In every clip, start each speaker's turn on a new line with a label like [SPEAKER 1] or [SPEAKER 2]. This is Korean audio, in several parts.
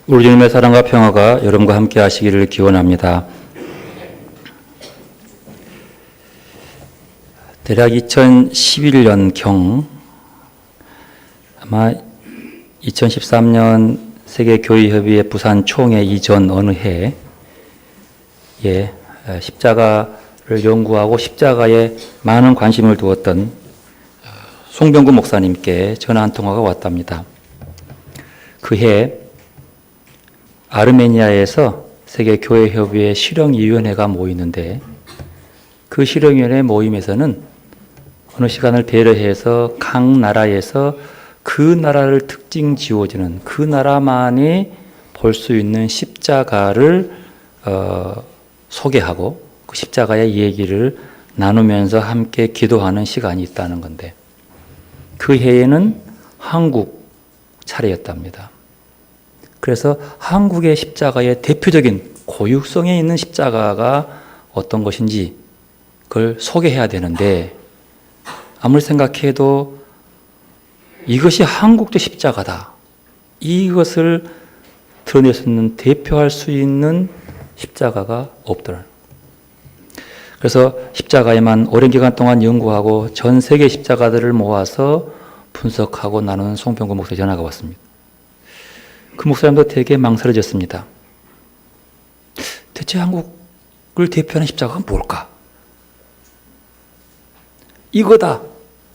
[SPEAKER 1] 우리 주님의 사랑과 평화가 여러분과 함께 하시기를 기원합니다. 대략 2011년경 아마 2013년 세계교회협의회 부산 총회 이전 어느 해에 십자가를 연구하고 십자가에 많은 관심을 두었던 송병구 목사님께 전화 한 통화가 왔답니다. 그해 아르메니아에서 세계교회협의회 실형위원회가 모이는데 그 실형위원회 모임에서는 어느 시간을 배려해서 각 나라에서 그 나라를 특징 지어주는 그 나라만이 볼 수 있는 십자가를 소개하고 그 십자가의 얘기를 나누면서 함께 기도하는 시간이 있다는 건데 그 해에는 한국 차례였답니다. 그래서 한국의 십자가의 대표적인 고유성에 있는 십자가가 어떤 것인지 그걸 소개해야 되는데 아무리 생각해도 이것이 한국적 십자가다. 이것을 드러낼 수 있는 대표할 수 있는 십자가가 없더라. 그래서 십자가에만 오랜 기간 동안 연구하고 전 세계 십자가들을 모아서 분석하고 나누는 송병구 목사의 전화가 왔습니다. 그 목사님도 되게 망설여졌습니다. 대체 한국을 대표하는 십자가가 뭘까? 이거다,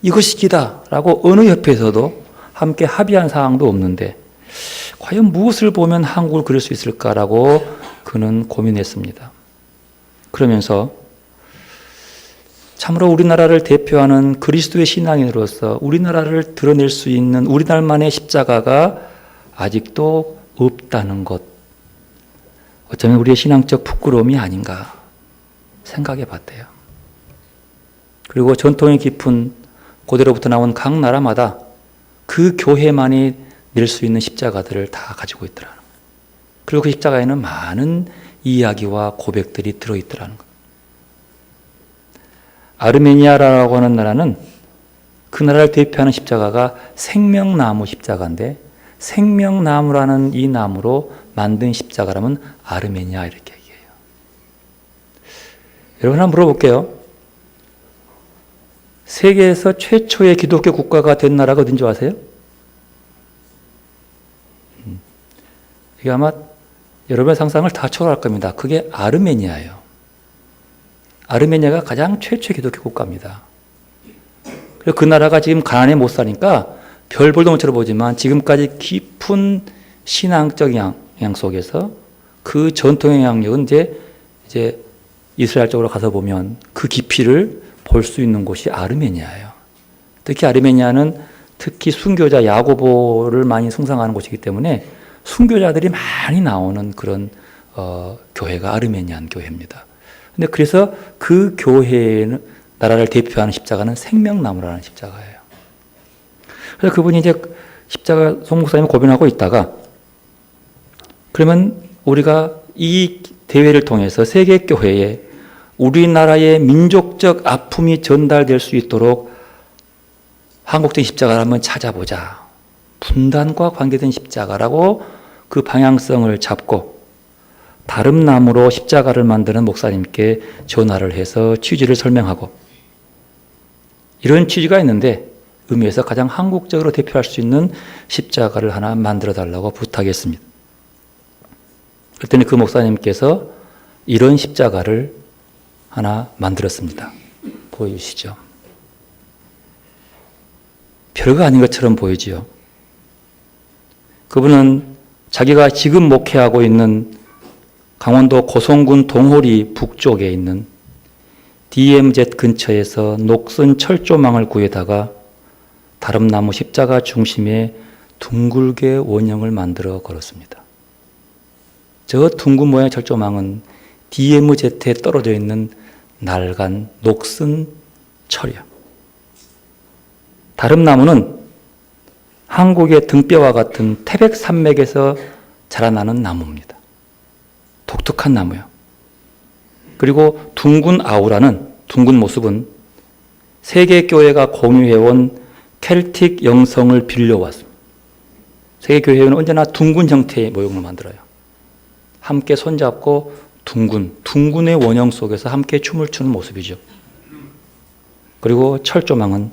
[SPEAKER 1] 이것이기다 라고 어느 협회에서도 함께 합의한 사항도 없는데 과연 무엇을 보면 한국을 그릴 수 있을까라고 그는 고민했습니다. 그러면서 참으로 우리나라를 대표하는 그리스도의 신앙인으로서 우리나라를 드러낼 수 있는 우리나라만의 십자가가 아직도 없다는 것, 어쩌면 우리의 신앙적 부끄러움이 아닌가 생각해 봤대요. 그리고 전통이 깊은 고대로부터 나온 각 나라마다 그 교회만이 낼 수 있는 십자가들을 다 가지고 있더라는 거예요. 그리고 그 십자가에는 많은 이야기와 고백들이 들어있더라는 거예요. 아르메니아라고 하는 나라는 그 나라를 대표하는 십자가가 생명나무 십자가인데 생명나무라는 이 나무로 만든 십자가라면 아르메니아 이렇게 얘기해요. 여러분 한번 물어볼게요. 세계에서 최초의 기독교 국가가 된 나라가 어딘지 아세요? 이게 아마 여러분의 상상을 다 초월할 겁니다. 그게 아르메니아예요. 아르메니아가 가장 최초의 기독교 국가입니다. 그리고 그 나라가 지금 가난에 못 사니까 별 볼도 못 쳐다보지만 지금까지 깊은 신앙적 영향 속에서 그 전통의 영향력은 이제 이스라엘 쪽으로 가서 보면 그 깊이를 볼 수 있는 곳이 아르메니아예요. 특히 아르메니아는 특히 순교자 야고보를 많이 숭상하는 곳이기 때문에 순교자들이 많이 나오는 그런 교회가 아르메니안 교회입니다. 근데 그래서 그 교회는 나라를 대표하는 십자가는 생명나무라는 십자가예요. 그래서 그분이 이제 십자가 송 목사님을 고민하고 있다가 그러면 우리가 이 대회를 통해서 세계교회에 우리나라의 민족적 아픔이 전달될 수 있도록 한국적 십자가를 한번 찾아보자. 분단과 관계된 십자가라고 그 방향성을 잡고 다름나무로 십자가를 만드는 목사님께 전화를 해서 취지를 설명하고 이런 취지가 있는데 의미에서 가장 한국적으로 대표할 수 있는 십자가를 하나 만들어 달라고 부탁했습니다. 그랬더니 그 목사님께서 이런 십자가를 하나 만들었습니다. 보여주시죠. 별거 아닌 것처럼 보이지요. 그분은 자기가 지금 목회하고 있는 강원도 고성군 동호리 북쪽에 있는 DMZ 근처에서 녹슨 철조망을 구해다가 다름나무 십자가 중심에 둥글게 원형을 만들어 걸었습니다. 저 둥근 모양의 철조망은 DMZ에 떨어져 있는 낡은 녹슨 철이야. 다름나무는 한국의 등뼈와 같은 태백산맥에서 자라나는 나무입니다. 독특한 나무예요. 그리고 둥근 아우라는 둥근 모습은 세계교회가 공유해온 켈틱 영성을 빌려왔습니다. 세계교회는 언제나 둥근 형태의 모형을 만들어요. 함께 손잡고 둥근의 원형 속에서 함께 춤을 추는 모습이죠. 그리고 철조망은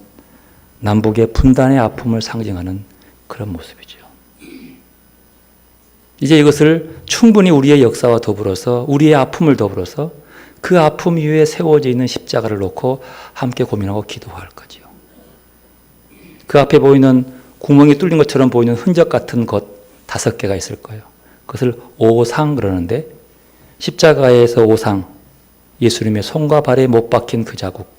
[SPEAKER 1] 남북의 분단의 아픔을 상징하는 그런 모습이죠. 이제 이것을 충분히 우리의 역사와 더불어서 우리의 아픔을 더불어서 그 아픔 위에 세워져 있는 십자가를 놓고 함께 고민하고 기도할 거지요. 그 앞에 보이는 구멍이 뚫린 것처럼 보이는 흔적 같은 것 5개가 있을 거예요. 그것을 오상 그러는데 십자가에서 오상, 예수님의 손과 발에 못 박힌 그 자국,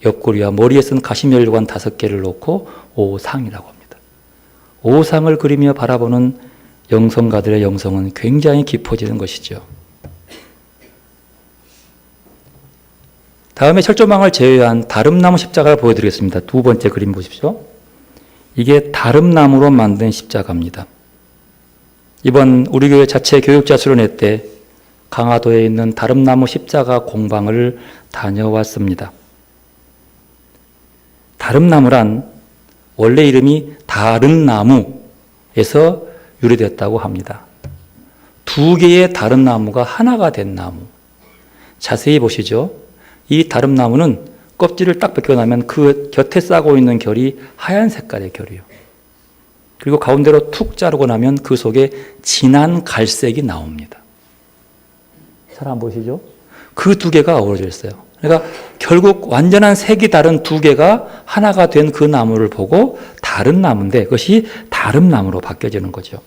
[SPEAKER 1] 옆구리와 머리에 쓴 가시면류관 5개를 놓고 오상이라고 합니다. 오상을 그리며 바라보는 영성가들의 영성은 굉장히 깊어지는 것이죠. 다음에 철조망을 제외한 다름나무 십자가를 보여드리겠습니다. 2번째 그림 보십시오. 이게 다름나무로 만든 십자가입니다. 이번 우리 교회 자체 교육자 수련회 때 강화도에 있는 다름나무 십자가 공방을 다녀왔습니다. 다름나무란 원래 이름이 다른 나무에서 유래됐다고 합니다. 2개의 다른 나무가 하나가 된 나무. 자세히 보시죠. 이 다름나무는 껍질을 딱 벗겨나면 그 곁에 싸고 있는 결이 하얀 색깔의 결이요. 그리고 가운데로 툭 자르고 나면 그 속에 진한 갈색이 나옵니다. 잘 안 보이시죠? 그 2개가 어우러져 있어요. 그러니까 결국 완전한 색이 다른 2개가 하나가 된 그 나무를 보고 다른 나무인데 그것이 다름나무로 바뀌어지는 거죠.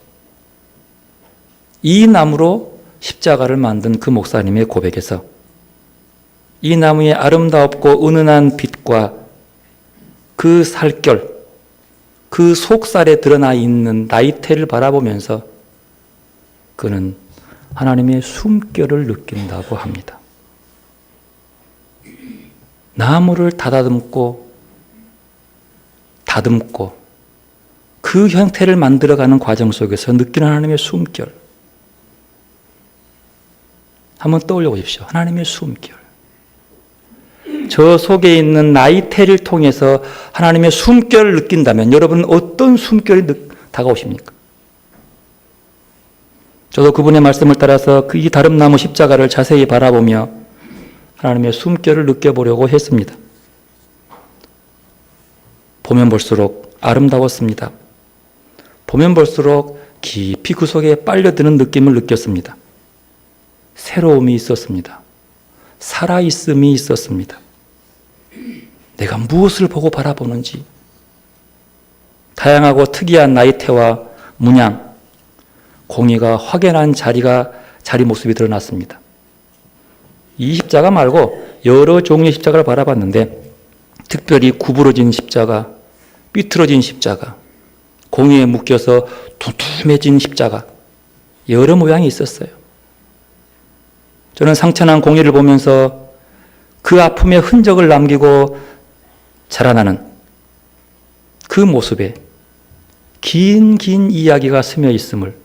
[SPEAKER 1] 이 나무로 십자가를 만든 그 목사님의 고백에서 이 나무의 아름다웠고 은은한 빛과 그 살결, 그 속살에 드러나 있는 나이테를 바라보면서 그는 하나님의 숨결을 느낀다고 합니다. 나무를 다듬고 그 형태를 만들어가는 과정 속에서 느끼는 하나님의 숨결. 한번 떠올려 보십시오. 하나님의 숨결. 저 속에 있는 나이테를 통해서 하나님의 숨결을 느낀다면 여러분은 어떤 숨결이 다가오십니까? 저도 그분의 말씀을 따라서 이 다름나무 십자가를 자세히 바라보며 하나님의 숨결을 느껴보려고 했습니다. 보면 볼수록 아름다웠습니다. 보면 볼수록 깊이 그 속에 빨려드는 느낌을 느꼈습니다. 새로움이 있었습니다. 살아있음이 있었습니다. 내가 무엇을 보고 바라보는지, 다양하고 특이한 나이테와 문양, 공의가 확연한 자리 모습이 드러났습니다. 이 십자가 말고 여러 종류의 십자가를 바라봤는데 특별히 구부러진 십자가, 삐뚤어진 십자가, 공의에 묶여서 두툼해진 십자가, 여러 모양이 있었어요. 저는 상처난 공의를 보면서 그 아픔의 흔적을 남기고 자라나는 그 모습에 긴 이야기가 스며 있음을,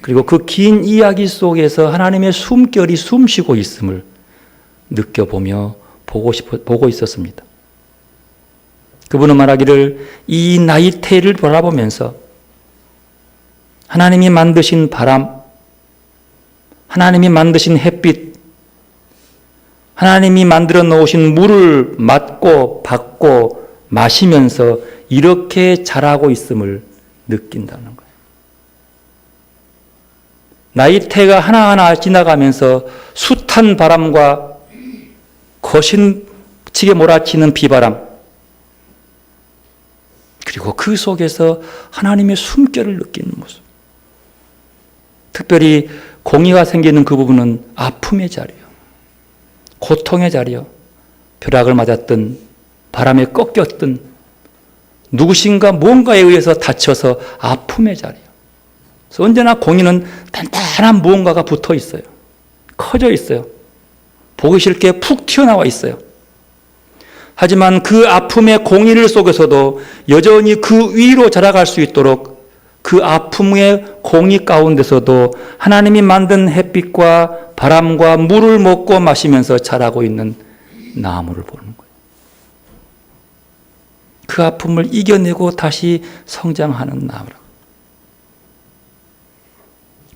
[SPEAKER 1] 그리고 그 긴 이야기 속에서 하나님의 숨결이 숨쉬고 있음을 느껴보며 보고 있었습니다. 그분은 말하기를 이 나이테를 바라보면서 하나님이 만드신 바람, 하나님이 만드신 햇빛, 하나님이 만들어 놓으신 물을 맞고 받고 마시면서 이렇게 자라고 있음을 느낀다는 거예요. 나이테가 하나하나 지나가면서 숱한 바람과 거신치게 몰아치는 비바람, 그리고 그 속에서 하나님의 숨결을 느끼는 모습. 특별히 공의가 생기는 그 부분은 아픔의 자리요, 고통의 자리요, 벼락을 맞았든 바람에 꺾였든 누구신가 뭔가에 의해서 다쳐서 아픔의 자리요. 그래서 언제나 공의는 단단한 무언가가 붙어 있어요. 커져 있어요. 보기 싫게 푹 튀어나와 있어요. 하지만 그 아픔의 공의를 속에서도 여전히 그 위로 자라갈 수 있도록 그 아픔의 공의 가운데서도 하나님이 만든 햇빛과 바람과 물을 먹고 마시면서 자라고 있는 나무를 보는 거예요. 그 아픔을 이겨내고 다시 성장하는 나무라.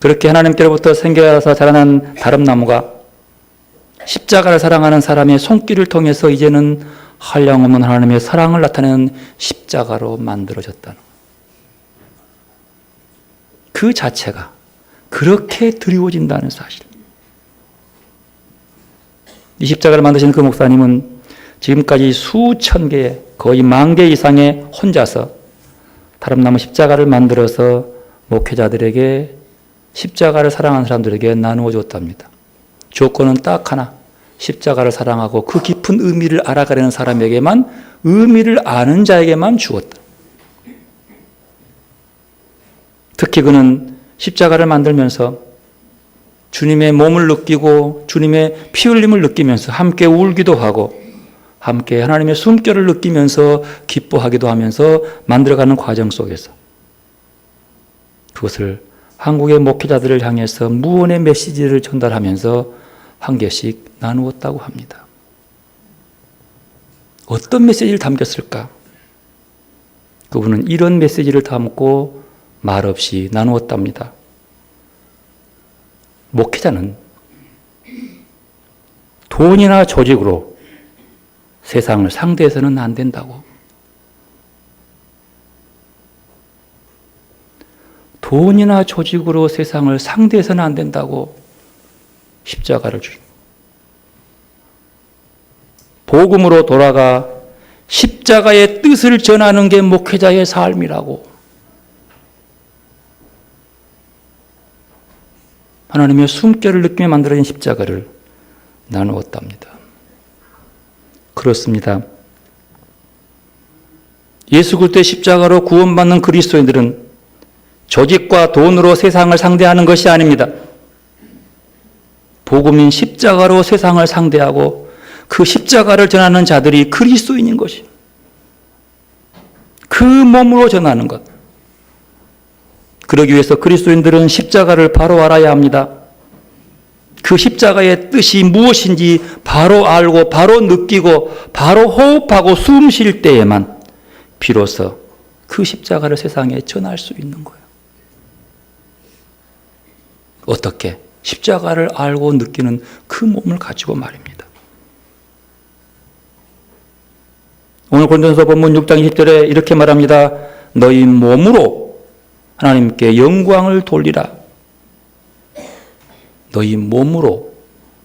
[SPEAKER 1] 그렇게 하나님께로부터 생겨서 자라난 다름나무가 십자가를 사랑하는 사람의 손길을 통해서 이제는 한량없는 하나님의 사랑을 나타내는 십자가로 만들어졌다는 그 자체가 그렇게 드리워진다는 사실. 이 십자가를 만드신 그 목사님은 지금까지 수천 개, 거의 10,000개 이상의 혼자서 다름나무 십자가를 만들어서 목회자들에게 십자가를 사랑하는 사람들에게 나누어 줬답니다. 조건은 딱 하나, 십자가를 사랑하고 그 깊은 의미를 알아가려는 사람에게만, 의미를 아는 자에게만 주었다. 특히 그는 십자가를 만들면서 주님의 몸을 느끼고 주님의 피 흘림을 느끼면서 함께 울기도 하고 함께 하나님의 숨결을 느끼면서 기뻐하기도 하면서 만들어가는 과정 속에서 그것을 한국의 목회자들을 향해서 무언의 메시지를 전달하면서 한 개씩 나누었다고 합니다. 어떤 메시지를 담겼을까? 그분은 이런 메시지를 담고 말없이 나누었답니다. 목회자는 돈이나 조직으로 세상을 상대해서는 안 된다고. 돈이나 조직으로 세상을 상대해서는 안 된다고 십자가를 주십니다. 복음으로 돌아가 십자가의 뜻을 전하는 게 목회자의 삶이라고. 하나님의 숨결을 느끼며 만들어진 십자가를 나누었답니다. 그렇습니다. 예수 그리스도의 십자가로 구원받는 그리스도인들은 조직과 돈으로 세상을 상대하는 것이 아닙니다. 복음인 십자가로 세상을 상대하고 그 십자가를 전하는 자들이 그리스도인인 것이. 그 몸으로 전하는 것. 그러기 위해서 그리스도인들은 십자가를 바로 알아야 합니다. 그 십자가의 뜻이 무엇인지 바로 알고 바로 느끼고 바로 호흡하고 숨 쉴 때에만 비로소 그 십자가를 세상에 전할 수 있는 거예요. 어떻게? 십자가를 알고 느끼는 그 몸을 가지고 말입니다. 오늘 고린도전서 본문 6장 20절에 이렇게 말합니다. 너희 몸으로 하나님께 영광을 돌리라. 너희 몸으로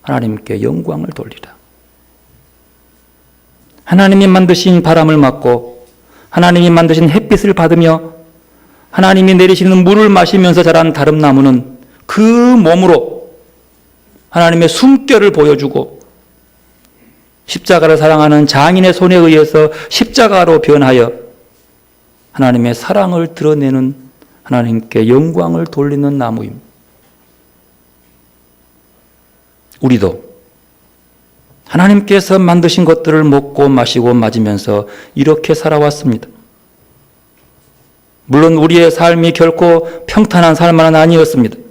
[SPEAKER 1] 하나님께 영광을 돌리라. 하나님이 만드신 바람을 맞고 하나님이 만드신 햇빛을 받으며 하나님이 내리시는 물을 마시면서 자란 다름나무는 그 몸으로 하나님의 숨결을 보여주고 십자가를 사랑하는 장인의 손에 의해서 십자가로 변하여 하나님의 사랑을 드러내는 하나님께 영광을 돌리는 나무입니다. 우리도 하나님께서 만드신 것들을 먹고 마시고 맞으면서 이렇게 살아왔습니다. 물론 우리의 삶이 결코 평탄한 삶은 아니었습니다.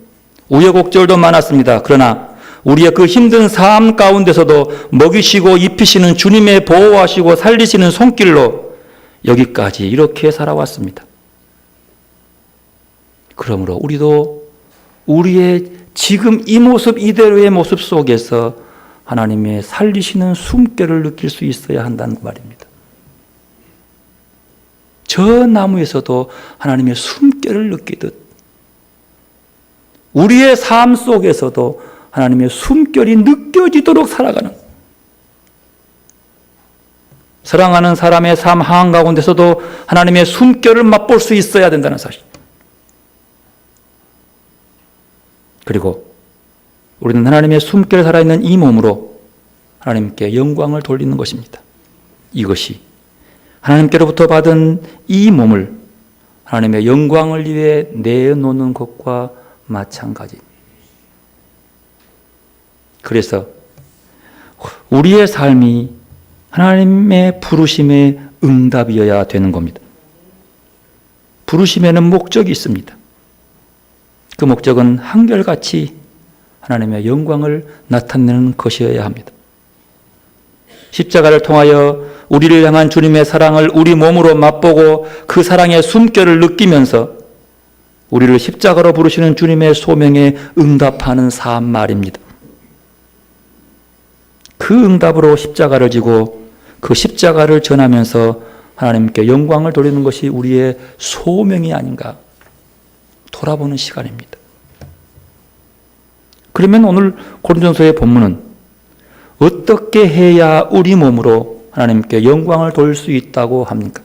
[SPEAKER 1] 우여곡절도 많았습니다. 그러나 우리의 그 힘든 삶 가운데서도 먹이시고 입히시는 주님의 보호하시고 살리시는 손길로 여기까지 이렇게 살아왔습니다. 그러므로 우리도 우리의 지금 이 모습 이대로의 모습 속에서 하나님의 살리시는 숨결을 느낄 수 있어야 한다는 말입니다. 저 나무에서도 하나님의 숨결을 느끼듯 우리의 삶 속에서도 하나님의 숨결이 느껴지도록 살아가는, 사랑하는 사람의 삶 한가운데서도 하나님의 숨결을 맛볼 수 있어야 된다는 사실. 그리고 우리는 하나님의 숨결 살아있는 이 몸으로 하나님께 영광을 돌리는 것입니다. 이것이 하나님께로부터 받은 이 몸을 하나님의 영광을 위해 내놓는 것과 마찬가지입니다. 그래서 우리의 삶이 하나님의 부르심의 응답이어야 되는 겁니다. 부르심에는 목적이 있습니다. 그 목적은 한결같이 하나님의 영광을 나타내는 것이어야 합니다. 십자가를 통하여 우리를 향한 주님의 사랑을 우리 몸으로 맛보고 그 사랑의 숨결을 느끼면서 우리를 십자가로 부르시는 주님의 소명에 응답하는 삶 말입니다. 그 응답으로 십자가를 지고 그 십자가를 전하면서 하나님께 영광을 돌리는 것이 우리의 소명이 아닌가 돌아보는 시간입니다. 그러면 오늘 고린도전서의 본문은 어떻게 해야 우리 몸으로 하나님께 영광을 돌릴 수 있다고 합니까?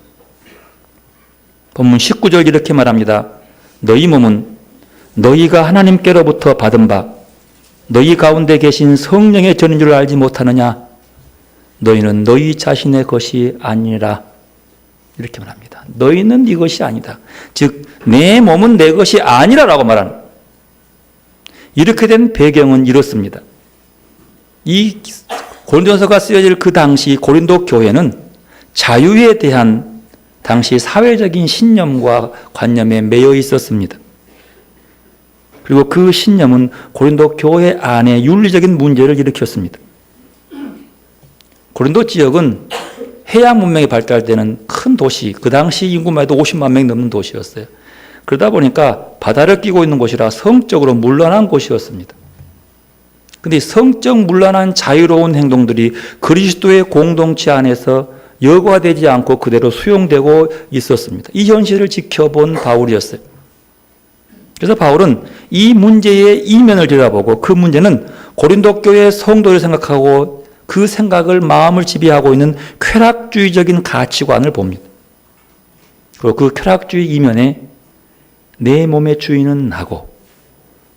[SPEAKER 1] 본문 19절 이렇게 말합니다. 너희 몸은 너희가 하나님께로부터 받은 바 너희 가운데 계신 성령의 전인 줄 알지 못하느냐? 너희는 너희 자신의 것이 아니라 이렇게 말합니다. 너희는 네 것이 아니다. 즉 내 몸은 내 것이 아니라라고 말하는 이렇게 된 배경은 이렇습니다. 이 고린도전서가 쓰여질 그 당시 고린도 교회는 자유에 대한 당시 사회적인 신념과 관념에 매여 있었습니다. 그리고 그 신념은 고린도 교회 안에 윤리적인 문제를 일으켰습니다. 고린도 지역은 해양 문명이 발달되는 큰 도시, 그 당시 인구만 해도 50만 명이 넘는 도시였어요. 그러다 보니까 바다를 끼고 있는 곳이라 성적으로 문란한 곳이었습니다. 그런데 성적 문란한 자유로운 행동들이 그리스도의 공동체 안에서 여과되지 않고 그대로 수용되고 있었습니다. 이 현실을 지켜본 바울이었어요. 그래서 바울은 이 문제의 이면을 들여다보고 그 문제는 고린도 교회 성도를 생각하고 그 생각을 마음을 지배하고 있는 쾌락주의적인 가치관을 봅니다. 그리고 그 쾌락주의 이면에 내 몸의 주인은 나고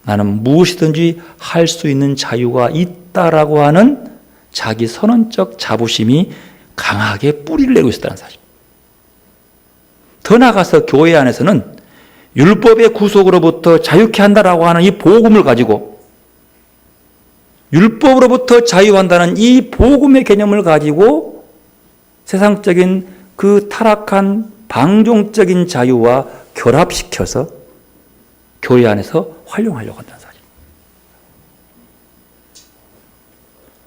[SPEAKER 1] 나는 무엇이든지 할 수 있는 자유가 있다라고 하는 자기 선언적 자부심이 강하게 뿌리를 내고 있었다는 사실. 더 나아가서 교회 안에서는 율법의 구속으로부터 자유케 한다라고 하는 이 복음을 가지고 율법으로부터 자유한다는 이 복음의 개념을 가지고 세상적인 그 타락한 방종적인 자유와 결합시켜서 교회 안에서 활용하려고 한다는 사실.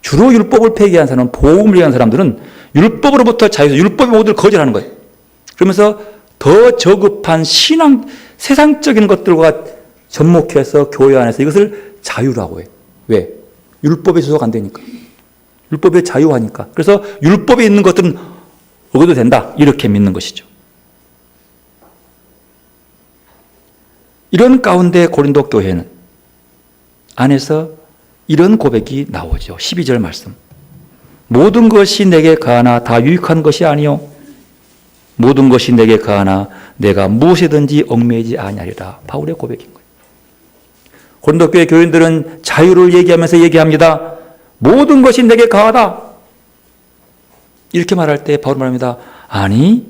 [SPEAKER 1] 주로 율법을 폐기한 사람은 복음을 얘기한 사람들은 율법으로부터 자유해서 율법의 모든 거절하는 거예요. 그러면서 더 저급한 신앙, 세상적인 것들과 접목해서 교회 안에서 이것을 자유라고 해요. 왜? 율법에 소속 안 되니까. 율법에 자유하니까. 그래서 율법에 있는 것들은 어겨도 된다. 이렇게 믿는 것이죠. 이런 가운데 고린도 교회는 안에서 이런 고백이 나오죠. 12절 말씀. 모든 것이 내게 가하나 다 유익한 것이 아니요 모든 것이 내게 가하나 내가 무엇이든지 얽매이지 아니하리라. 바울의 고백인 거예요. 고린도 교회 교인들은 자유를 얘기하면서 얘기합니다. 모든 것이 내게 가하다. 이렇게 말할 때 바울은 말합니다. 아니,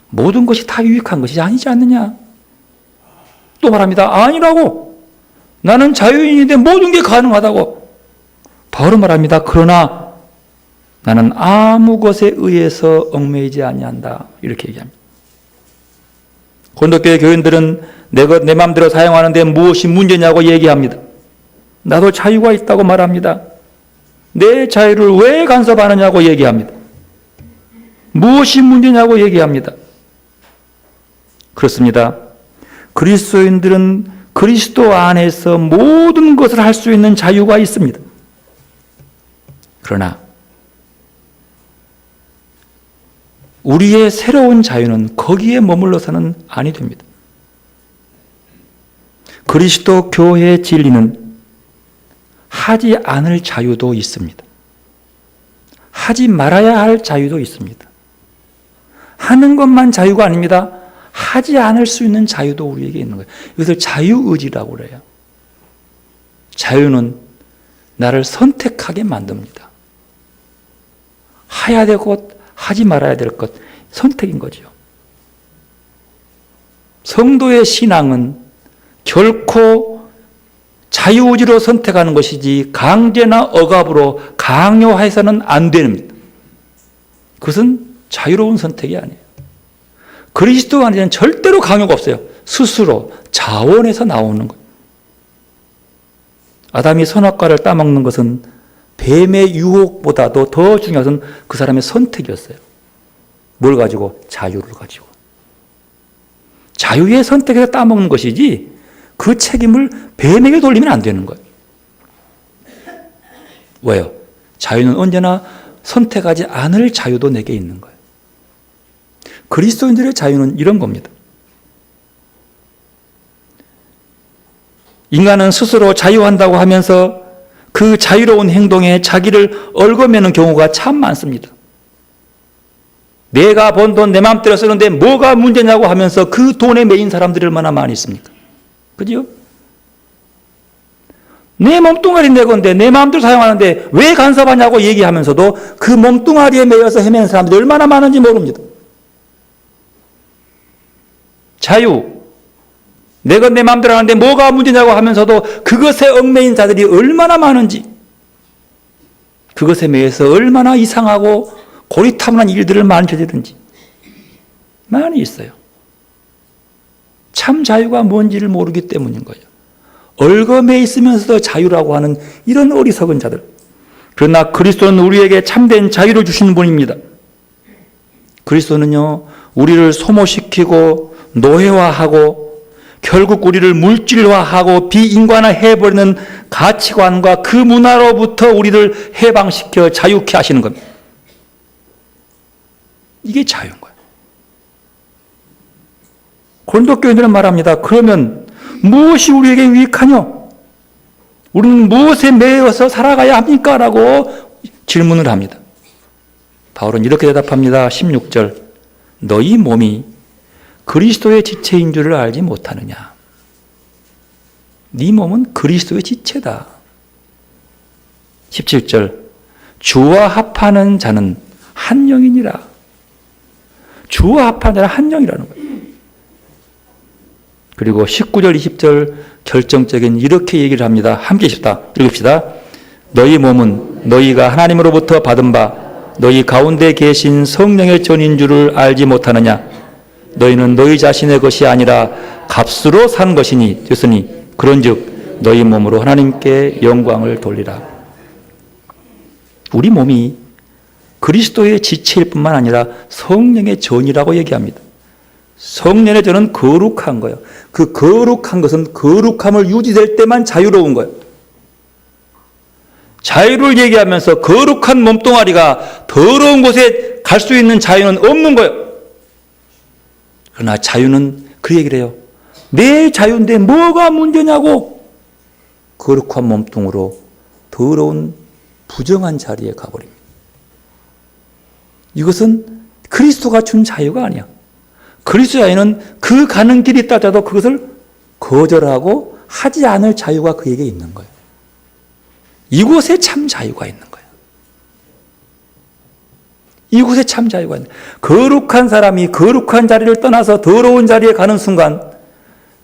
[SPEAKER 1] 모든 것이 다 유익한 것이 아니지 않느냐. 또 말합니다. 아니라고. 나는 자유인인데 모든 게 가능하다고. 바울은 말합니다. 그러나 나는 아무 것에 의해서 얽매이지 아니한다. 이렇게 얘기합니다. 고린도 교회 교인들은 내 마음대로 사용하는데 무엇이 문제냐고 얘기합니다. 나도 자유가 있다고 말합니다. 내 자유를 왜 간섭하느냐고 얘기합니다. 무엇이 문제냐고 얘기합니다. 그렇습니다. 그리스도인들은 그리스도 안에서 모든 것을 할 수 있는 자유가 있습니다. 그러나 우리의 새로운 자유는 거기에 머물러서는 아니 됩니다. 그리스도 교회의 진리는 하지 않을 자유도 있습니다. 하지 말아야 할 자유도 있습니다. 하는 것만 자유가 아닙니다. 하지 않을 수 있는 자유도 우리에게 있는 거예요. 이것을 자유의지라고 그래요. 자유는 나를 선택하게 만듭니다. 해야 될 것, 하지 말아야 될 것, 선택인 거죠. 성도의 신앙은 결코 자유의지로 선택하는 것이지 강제나 억압으로 강요해서는 안 됩니다. 그것은 자유로운 선택이 아니에요. 그리스도 안에는 절대로 강요가 없어요. 스스로 자원에서 나오는 거예요. 아담이 선악과를 따먹는 것은 뱀의 유혹보다도 더 중요한 것은 그 사람의 선택이었어요. 뭘 가지고? 자유를 가지고. 자유의 선택에서 따먹는 것이지 그 책임을 뱀에게 돌리면 안 되는 거예요. 왜요? 자유는 언제나 선택하지 않을 자유도 내게 있는 거예요. 그리스도인들의 자유는 이런 겁니다. 인간은 스스로 자유한다고 하면서 그 자유로운 행동에 자기를 얽어매는 경우가 참 많습니다. 내가 번 돈 내 마음대로 쓰는데 뭐가 문제냐고 하면서 그 돈에 매인 사람들이 얼마나 많이 있습니까? 그죠? 내 몸뚱아리 내 건데 내 마음대로 사용하는데 왜 간섭하냐고 얘기하면서도 그 몸뚱아리에 매여서 헤매는 사람들이 얼마나 많은지 모릅니다. 자유, 내가 내 마음대로 하는데 뭐가 문제냐고 하면서도 그것에 얽매인 자들이 얼마나 많은지, 그것에 매여서 얼마나 이상하고 고리타분한 일들을 많이 저지르는지 많이 있어요. 참 자유가 뭔지를 모르기 때문인 거예요. 얽어매 있으면서도 자유라고 하는 이런 어리석은 자들. 그러나 그리스도는 우리에게 참된 자유를 주시는 분입니다. 그리스도는요, 우리를 소모시키고 노예화하고 결국 우리를 물질화하고 비인간화해버리는 가치관과 그 문화로부터 우리를 해방시켜 자유케 하시는 겁니다. 이게 자유인 거예요. 고린도 교인들은 말합니다. 그러면 무엇이 우리에게 유익하뇨? 우리는 무엇에 매여서 살아가야 합니까? 라고 질문을 합니다. 바울은 이렇게 대답합니다. 16절, 너희 몸이 그리스도의 지체인 줄을 알지 못하느냐? 네 몸은 그리스도의 지체다. 17절, 주와 합하는 자는 한 영이니라. 주와 합하는 자는 한 영이라는 거예요. 그리고 19절, 20절 결정적인 이렇게 얘기를 합니다. 함께 읽읍시다. 너희 몸은 너희가 하나님으로부터 받은 바 너희 가운데 계신 성령의 전인 줄을 알지 못하느냐? 너희는 너희 자신의 것이 아니라 값으로 산 것이니 됐으니 그런즉 너희 몸으로 하나님께 영광을 돌리라. 우리 몸이 그리스도의 지체일 뿐만 아니라 성령의 전이라고 얘기합니다. 성령의 전은 거룩한 거예요. 그 거룩한 것은 거룩함을 유지될 때만 자유로운 거예요. 자유를 얘기하면서 거룩한 몸뚱아리가 더러운 곳에 갈 수 있는 자유는 없는 거예요. 그러나 자유는 그 얘기를 해요. 내 자유인데 뭐가 문제냐고 거룩한 몸뚱으로 더러운 부정한 자리에 가버립니다. 이것은 그리스도가 준 자유가 아니야. 그리스도 자유는 그 가는 길이 있다 하더라도 그것을 거절하고 하지 않을 자유가 그에게 있는 거예요. 이곳에 참 자유가 있는 거예요. 이곳에 참 자유가 있는 거예요. 거룩한 사람이 거룩한 자리를 떠나서 더러운 자리에 가는 순간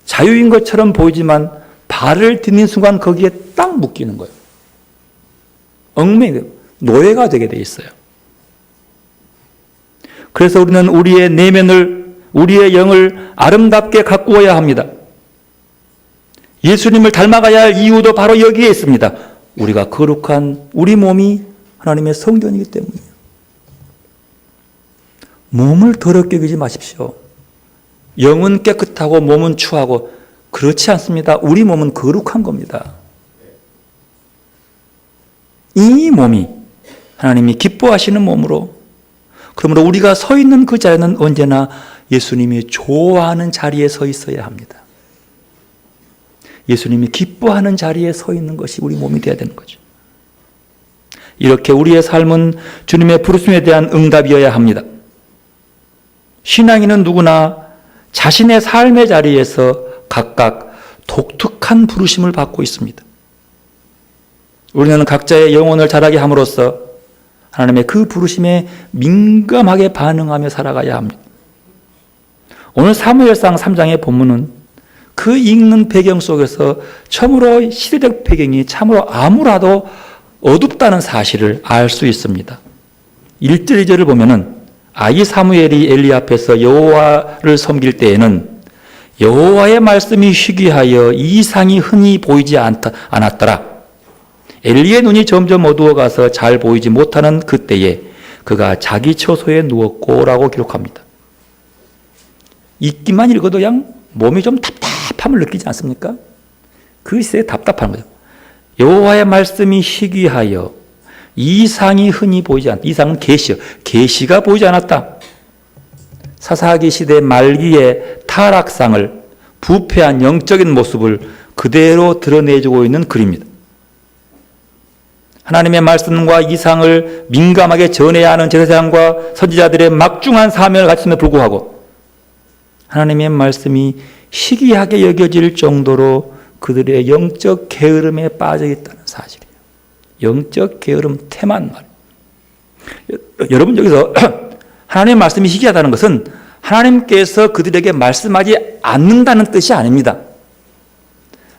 [SPEAKER 1] 자유인 것처럼 보이지만 발을 디딘 순간 거기에 딱 묶이는 거예요. 얽매이고 노예가 되게 돼 있어요. 그래서 우리는 우리의 내면을, 우리의 영을 아름답게 가꾸어야 합니다. 예수님을 닮아가야 할 이유도 바로 여기에 있습니다. 우리가 거룩한 우리 몸이 하나님의 성전이기 때문이에요. 몸을 더럽게 여기지 마십시오. 영은 깨끗하고 몸은 추하고 그렇지 않습니다. 우리 몸은 거룩한 겁니다. 이 몸이 하나님이 기뻐하시는 몸으로, 그러므로 우리가 서 있는 그 자리는 언제나 예수님이 좋아하는 자리에 서 있어야 합니다. 예수님이 기뻐하는 자리에 서 있는 것이 우리 몸이 되어야 되는 거죠. 이렇게 우리의 삶은 주님의 부르심에 대한 응답이어야 합니다. 신앙인은 누구나 자신의 삶의 자리에서 각각 독특한 부르심을 받고 있습니다. 우리는 각자의 영혼을 자라게 함으로써 하나님의 그 부르심에 민감하게 반응하며 살아가야 합니다. 오늘 사무엘상 3장의 본문은 그 읽는 배경 속에서 참으로 시대적 배경이 참으로 아무라도 어둡다는 사실을 알 수 있습니다. 1절 2절을 보면은 아이 사무엘이 엘리 앞에서 여호와를 섬길 때에는 여호와의 말씀이 희귀하여 이상이 흔히 보이지 않았더라. 엘리의 눈이 점점 어두워가서 잘 보이지 못하는 그때에 그가 자기 처소에 누웠고라고 기록합니다. 읽기만 읽어도 그냥 몸이 좀 답답함을 느끼지 않습니까? 글쎄 답답한 거죠. 여호와의 말씀이 희귀하여 이상이 흔히 보이지 않다. 이상은 계시요. 계시가 보이지 않았다. 사사기 시대 말기의 타락상을, 부패한 영적인 모습을 그대로 드러내주고 있는 글입니다. 하나님의 말씀과 이상을 민감하게 전해야 하는 제사장과 선지자들의 막중한 사명을 갖춤에 불구하고 하나님의 말씀이 희귀하게 여겨질 정도로 그들의 영적 게으름에 빠져 있다는 사실이에요. 영적 게으름 태만 말이에요. 여러분 여기서 하나님의 말씀이 희귀하다는 것은 하나님께서 그들에게 말씀하지 않는다는 뜻이 아닙니다.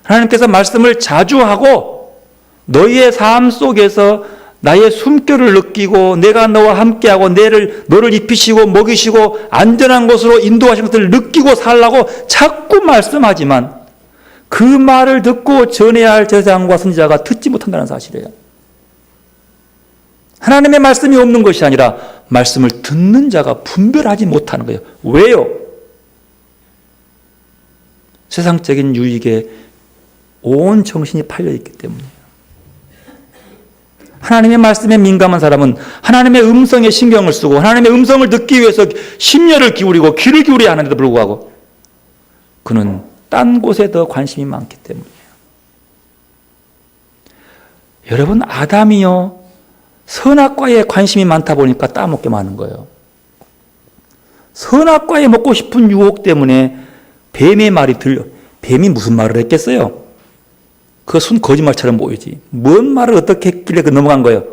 [SPEAKER 1] 하나님께서 말씀을 자주 하고 너희의 삶 속에서 나의 숨결을 느끼고 내가 너와 함께하고 너를 입히시고 먹이시고 안전한 곳으로 인도하신 것을 느끼고 살라고 자꾸 말씀하지만 그 말을 듣고 전해야 할 제사장과 선지자가 듣지 못한다는 사실이에요. 하나님의 말씀이 없는 것이 아니라 말씀을 듣는 자가 분별하지 못하는 거예요. 왜요? 세상적인 유익에 온 정신이 팔려있기 때문이에요. 하나님의 말씀에 민감한 사람은 하나님의 음성에 신경을 쓰고 하나님의 음성을 듣기 위해서 심려를 기울이고 귀를 기울여야 하는데도 불구하고 그는 딴 곳에 더 관심이 많기 때문이에요. 여러분, 아담이요 선악과에 관심이 많다 보니까 따먹게 많은 거예요. 선악과에 먹고 싶은 유혹 때문에 뱀의 말이 들려. 뱀이 무슨 말을 했겠어요? 그 순 거짓말처럼 보이지. 뭔 말을 어떻게 했길래 넘어간 거예요?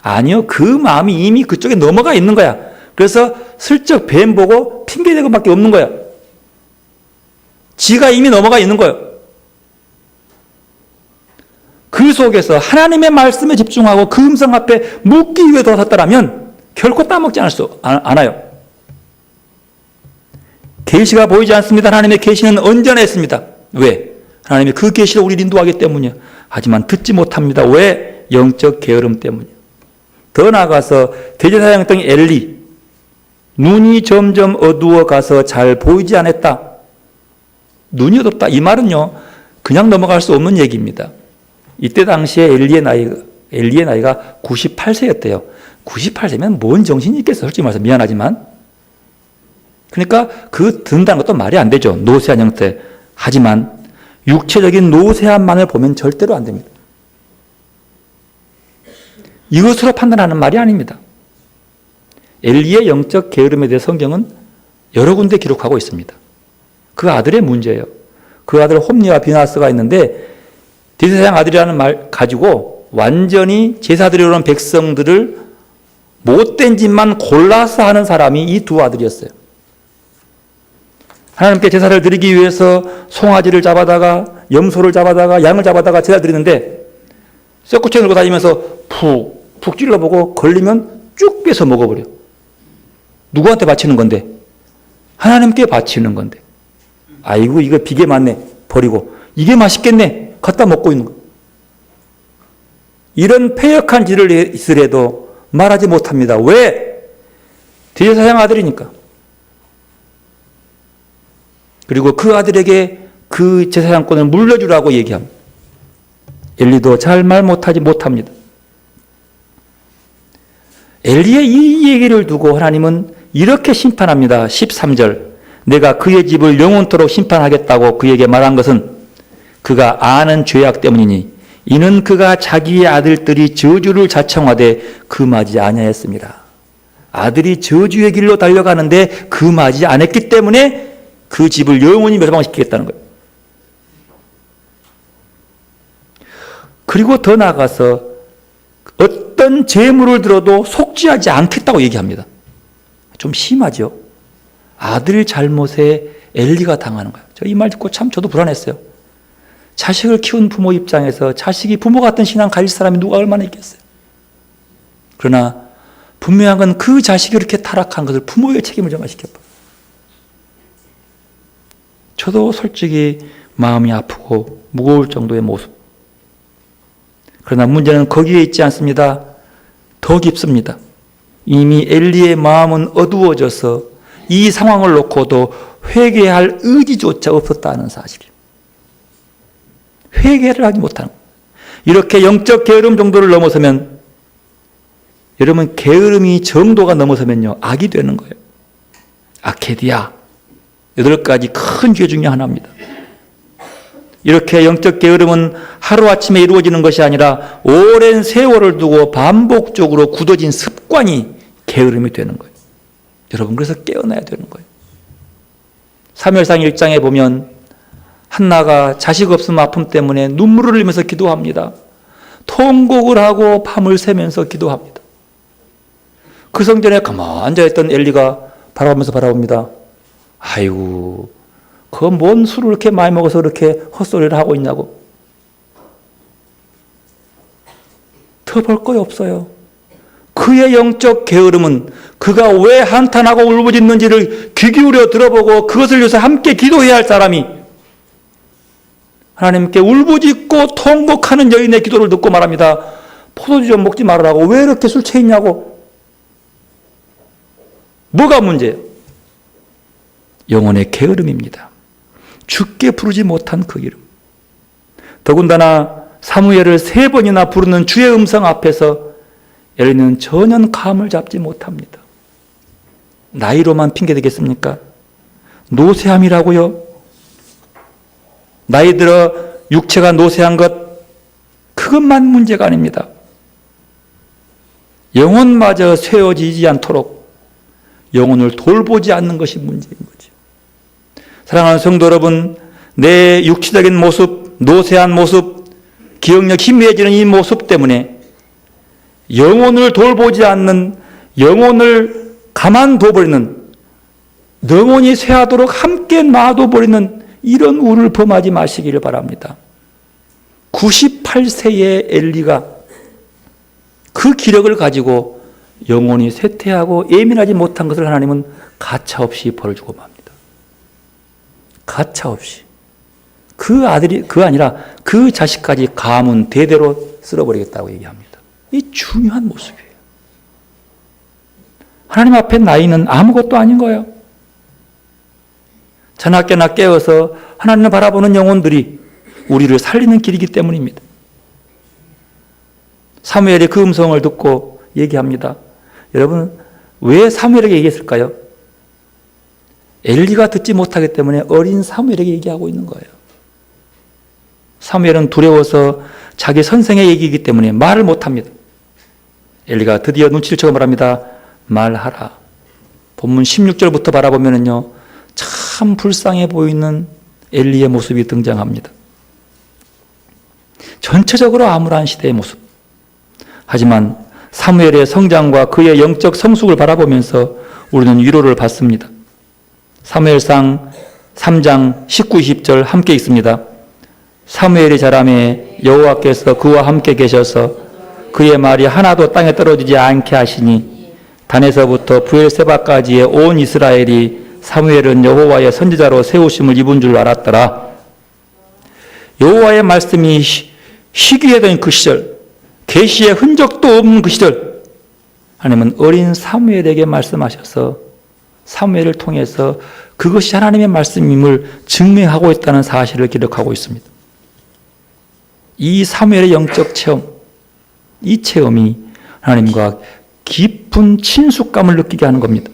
[SPEAKER 1] 아니요, 그 마음이 이미 그쪽에 넘어가 있는 거야. 그래서 슬쩍 뱀 보고 핑계대고 밖에 없는 거야. 지가 이미 넘어가 있는 거예요. 그 속에서 하나님의 말씀에 집중하고 그 음성 앞에 묻기 위해 돌아섰다면 결코 따먹지 않아요. 계시가 보이지 않습니다. 하나님의 계시는 언제나 있습니다. 왜? 하나님이 그 계시를 우리를 인도하기 때문이에요. 하지만 듣지 못합니다. 왜? 영적 게으름 때문이에요. 더 나아가서 대제사장 등 엘리, 눈이 점점 어두워가서 잘 보이지 않았다. 눈이 어둡다. 이 말은요, 그냥 넘어갈 수 없는 얘기입니다. 이때 당시에 엘리의 나이가 98세였대요. 98세면 뭔 정신이 있겠어. 솔직히 말해서 미안하지만. 그러니까 그 든다는 것도 말이 안 되죠. 노쇠한 형태. 하지만 육체적인 노쇠함만을 보면 절대로 안 됩니다. 이것으로 판단하는 말이 아닙니다. 엘리의 영적 게으름에 대해 성경은 여러 군데 기록하고 있습니다. 그 아들의 문제예요. 그 아들 홈리와 비나스가 있는데 대제사장 아들이라는 말 가지고 완전히 제사드리러 오는 백성들을 못된 짓만 골라서 하는 사람이 이 두 아들이었어요. 하나님께 제사를 드리기 위해서 송아지를 잡아다가 염소를 잡아다가 양을 잡아다가 제사 드리는데 쇠꼬챙이 들고 다니면서 푹 찔러보고 걸리면 쭉 빼서 먹어버려. 누구한테 바치는 건데? 하나님께 바치는 건데. 아이고 이거 비계 많네. 버리고. 이게 맛있겠네. 갖다 먹고 있는 거예요. 이런 패역한 짓을 있으래도 말하지 못합니다. 왜? 대제사장 아들이니까. 그리고 그 아들에게 그 제사장권을 물려주라고 얘기합니다. 엘리도 잘 말 못합니다. 엘리의 이 얘기를 두고 하나님은 이렇게 심판합니다. 13절. 내가 그의 집을 영원토록 심판하겠다고 그에게 말한 것은 그가 아는 죄악 때문이니 이는 그가 자기의 아들들이 저주를 자청하되 금하지 아니하였습니다. 아들이 저주의 길로 달려가는데 금하지 않았기 때문에 그 집을 영원히 멸망시키겠다는 거예요. 그리고 더 나아가서 어떤 재물을 들어도 속죄하지 않겠다고 얘기합니다. 좀 심하죠? 아들 잘못에 엘리가 당하는 거예요. 저 이 말 듣고 참 저도 불안했어요. 자식을 키운 부모 입장에서 자식이 부모 같은 신앙 가질 사람이 누가 얼마나 있겠어요. 그러나 분명한 건 그 자식이 이렇게 타락한 것을 부모의 책임을 전가시켰어요. 저도 솔직히 마음이 아프고 무거울 정도의 모습. 그러나 문제는 거기에 있지 않습니다. 더 깊습니다. 이미 엘리의 마음은 어두워져서 이 상황을 놓고도 회개할 의지조차 없었다는 사실이에요. 회개를 하지 못하는 거예요. 이렇게 영적 게으름 정도를 넘어서면, 여러분, 게으름이 정도가 넘어서면요, 악이 되는 거예요. 아케디아, 8가지 큰 죄 중에 하나입니다. 이렇게 영적 게으름은 하루아침에 이루어지는 것이 아니라 오랜 세월을 두고 반복적으로 굳어진 습관이 게으름이 되는 거예요. 여러분, 그래서 깨어나야 되는 거예요. 사무엘상 1장에 보면 한나가 자식 없음 아픔 때문에 눈물을 흘리면서 기도합니다. 통곡을 하고 밤을 새면서 기도합니다. 그 성전에 가만히 앉아있던 엘리가 바라보면서 바라봅니다. 아이고, 그 뭔 술을 이렇게 많이 먹어서 그렇게 헛소리를 하고 있냐고. 더 볼 거 없어요. 그의 영적 게으름은 그가 왜 한탄하고 울부짖는지를 귀 기울여 들어보고 그것을 위해서 함께 기도해야 할 사람이 하나님께 울부짖고 통곡하는 여인의 기도를 듣고 말합니다. 포도주 좀 먹지 말으라고. 왜 이렇게 술 취했냐고. 뭐가 문제예요? 영혼의 게으름입니다. 주께 부르지 못한 그 이름. 더군다나 사무엘을 3번이나 부르는 주의 음성 앞에서 엘리는 전혀 감을 잡지 못합니다. 나이로만 핑계대겠습니까? 노쇠함이라고요? 나이 들어 육체가 노쇠한 것, 그것만 문제가 아닙니다. 영혼마저 쇠어지지 않도록 영혼을 돌보지 않는 것이 문제인 거죠. 사랑하는 성도 여러분, 내 육체적인 모습, 노쇠한 모습, 기억력 희미해지는 이 모습 때문에 영혼을 돌보지 않는, 영혼을 가만둬버리는, 영혼이 쇠하도록 함께 놔둬버리는 이런 우를 범하지 마시기를 바랍니다. 98세의 엘리가 그 기력을 가지고 영혼이 쇠퇴하고 예민하지 못한 것을 하나님은 가차없이 벌을 주고 맙니다. 가차없이. 그 아들이, 아니라 그 자식까지 가문 대대로 쓸어버리겠다고 얘기합니다. 이 중요한 모습이에요. 하나님 앞에 나이는 아무것도 아닌 거예요. 자나깨나 깨어서 하나님을 바라보는 영혼들이 우리를 살리는 길이기 때문입니다. 사무엘이 그 음성을 듣고 얘기합니다. 여러분, 왜 사무엘에게 얘기했을까요? 엘리가 듣지 못하기 때문에 어린 사무엘에게 얘기하고 있는 거예요. 사무엘은 두려워서 자기 선생의 얘기이기 때문에 말을 못합니다. 엘리가 드디어 눈치를 채고 말합니다. 말하라. 본문 16절부터 바라보면요, 참 불쌍해 보이는 엘리의 모습이 등장합니다. 전체적으로 암울한 시대의 모습. 하지만 사무엘의 성장과 그의 영적 성숙을 바라보면서 우리는 위로를 받습니다. 사무엘상 3장 19, 20절 함께 읽습니다. 사무엘이 자라매 여호와께서 그와 함께 계셔서 그의 말이 하나도 땅에 떨어지지 않게 하시니 단에서부터 브엘세바까지의 온 이스라엘이 사무엘은 여호와의 선지자로 세우심을 입은 줄 알았더라. 여호와의 말씀이 희귀하던 그 시절, 계시의 흔적도 없는 그 시절, 하나님은 어린 사무엘에게 말씀하셔서 사무엘을 통해서 그것이 하나님의 말씀임을 증명하고 있다는 사실을 기록하고 있습니다. 이 사무엘의 영적 체험, 이 체험이 하나님과 깊은 친숙감을 느끼게 하는 겁니다.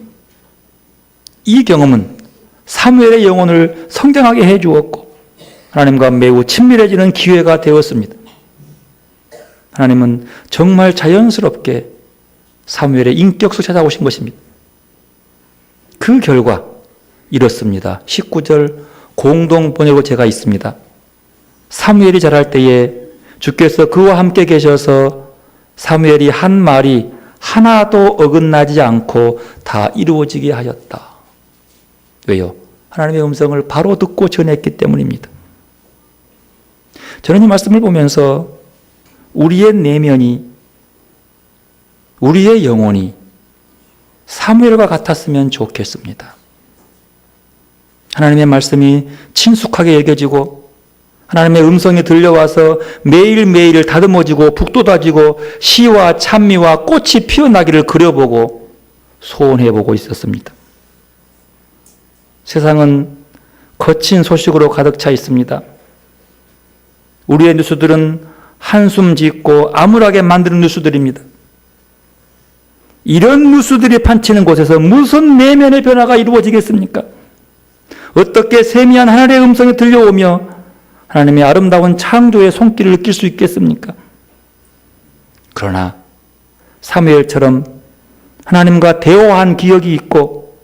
[SPEAKER 1] 이 경험은 사무엘의 영혼을 성장하게 해주었고 하나님과 매우 친밀해지는 기회가 되었습니다. 하나님은 정말 자연스럽게 사무엘의 인격을 찾아오신 것입니다. 그 결과 이렇습니다. 19절 공동 번역으로 제가 있습니다. 사무엘이 자랄 때에 주께서 그와 함께 계셔서 사무엘이 한 말이 하나도 어긋나지 않고 다 이루어지게 하였다. 왜요? 하나님의 음성을 바로 듣고 전했기 때문입니다. 저는 이 말씀을 보면서 우리의 내면이, 우리의 영혼이 사무엘과 같았으면 좋겠습니다. 하나님의 말씀이 친숙하게 여겨지고 하나님의 음성이 들려와서 매일매일 다듬어지고 북돋아지고 시와 찬미와 꽃이 피어나기를 그려보고 소원해보고 있었습니다. 세상은 거친 소식으로 가득 차 있습니다. 우리의 뉴스들은 한숨 짓고 암울하게 만드는 뉴스들입니다. 이런 뉴스들이 판치는 곳에서 무슨 내면의 변화가 이루어지겠습니까? 어떻게 세미한 하늘의 음성이 들려오며 하나님의 아름다운 창조의 손길을 느낄 수 있겠습니까? 그러나 사무엘처럼 하나님과 대화한 기억이 있고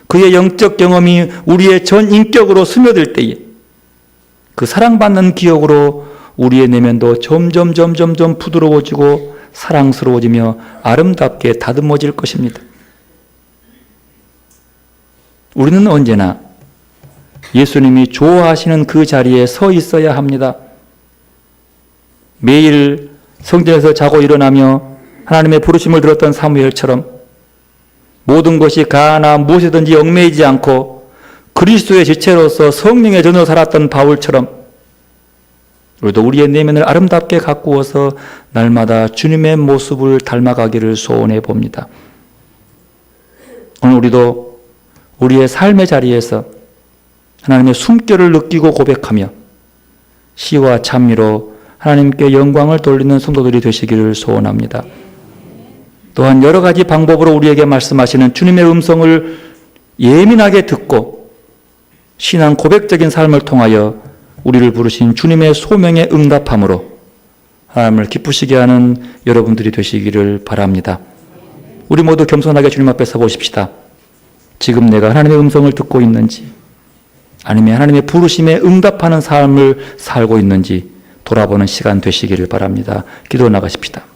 [SPEAKER 1] 그의 영적 경험이 우리의 전 인격으로 스며들 때에 그 사랑받는 기억으로 우리의 내면도 점점 부드러워지고 사랑스러워지며 아름답게 다듬어질 것입니다. 우리는 언제나 예수님이 좋아하시는 그 자리에 서 있어야 합니다. 매일 성전에서 자고 일어나며 하나님의 부르심을 들었던 사무엘처럼 모든 것이 가나 무엇이든지 얽매이지 않고 그리스도의 지체로서 성령의 전으로 살았던 바울처럼 우리도 우리의 내면을 아름답게 가꾸어서 날마다 주님의 모습을 닮아가기를 소원해 봅니다. 오늘 우리도 우리의 삶의 자리에서 하나님의 숨결을 느끼고 고백하며 시와 찬미로 하나님께 영광을 돌리는 성도들이 되시기를 소원합니다. 또한 여러 가지 방법으로 우리에게 말씀하시는 주님의 음성을 예민하게 듣고 신앙 고백적인 삶을 통하여 우리를 부르신 주님의 소명에 응답함으로 하나님을 기쁘시게 하는 여러분들이 되시기를 바랍니다. 우리 모두 겸손하게 주님 앞에 서보십시다. 지금 내가 하나님의 음성을 듣고 있는지 아니면 하나님의 부르심에 응답하는 삶을 살고 있는지 돌아보는 시간 되시기를 바랍니다. 기도 나가십시다.